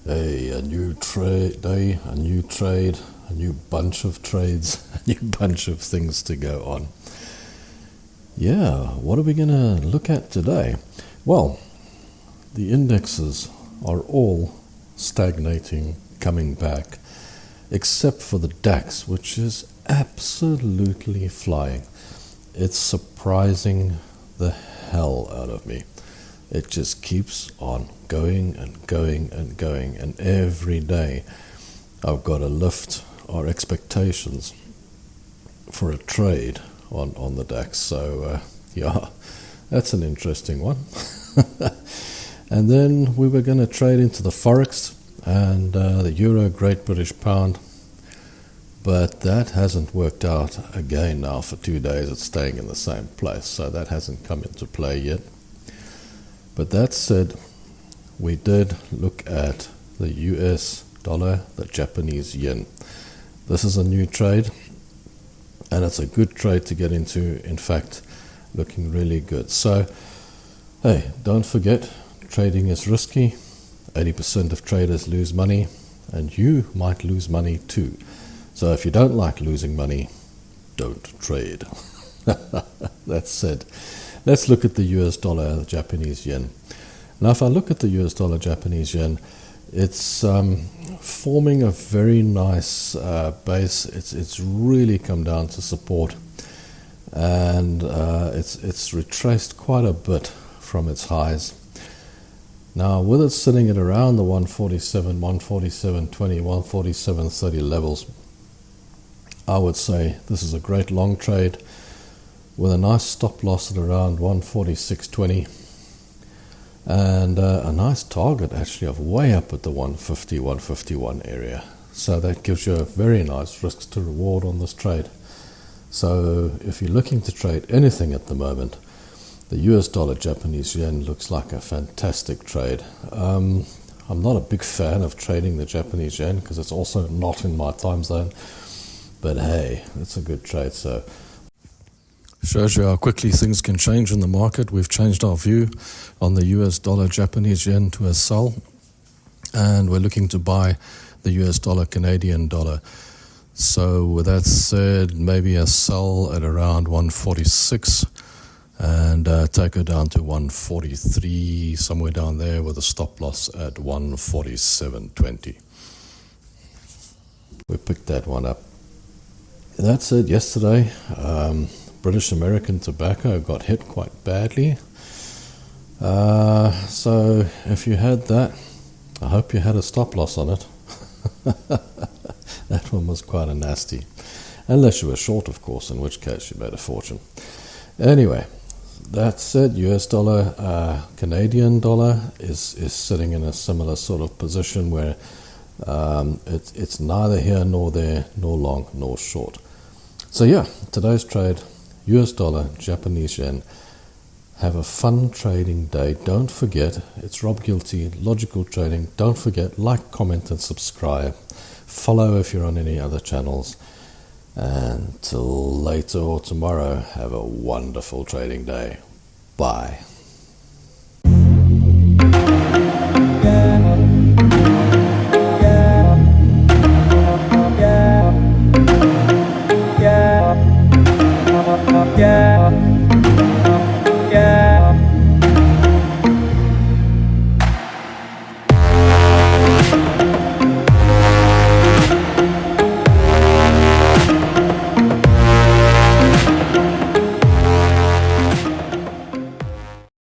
Hey, a new trade day, a new trade, a new bunch of trades, a new bunch of things to go on. Yeah, what are we going to look at today? Well, the indexes are all stagnating, coming back, except for the DAX, which is absolutely flying. It's surprising the hell out of me. It just keeps on going and going and going, and every day I've got to lift our expectations for a trade on the DAX. So yeah, that's an interesting one. And then we were going to trade into the Forex and the Euro, Great British Pound, but that hasn't worked out again now for 2 days. It's staying in the same place, so that hasn't come into play yet. But that said, we did look at the US dollar, the Japanese yen. This is a new trade, and it's a good trade to get into. In fact, looking really good. So, hey, don't forget, trading is risky. 80% of traders lose money, and you might lose money too. So if you don't like losing money, don't trade. That said, let's look at the US dollar, the Japanese yen. Now, if I look at the US dollar, Japanese yen, it's forming a very nice base. It's really come down to support, and it's retraced quite a bit from its highs. Now, with it sitting at around the 147, 147.20, 147.30 levels, I would say this is a great long trade with a nice stop loss at around 146.20 and a nice target actually of way up at the 150, 151 area. So that gives you a very nice risk to reward on this trade. So if you're looking to trade anything at the moment, the US dollar Japanese yen looks like a fantastic trade. I'm not a big fan of trading the Japanese yen because it's also not in my time zone. But hey, it's a good trade. So shows you how quickly things can change in the market. We've changed our view on the US dollar Japanese yen to a sell, and we're looking to buy the US dollar Canadian dollar. So with that said, maybe a sell at around 146 and take her down to 143, somewhere down there, with a stop loss at 147.20. We picked that one up. That's it. Yesterday, British American tobacco got hit quite badly. So if you had that, I hope you had a stop loss on it. That one was quite a nasty. Unless you were short, of course, in which case you made a fortune. Anyway, that said, US dollar, Canadian dollar is sitting in a similar sort of position where it's neither here nor there, nor long nor short. So yeah, today's trade, US dollar, Japanese yen. Have a fun trading day. Don't forget, it's Rob Guilty, Logical Trading. Don't forget, like, comment and subscribe. Follow if you're on any other channels. And till later or tomorrow, have a wonderful trading day. Bye.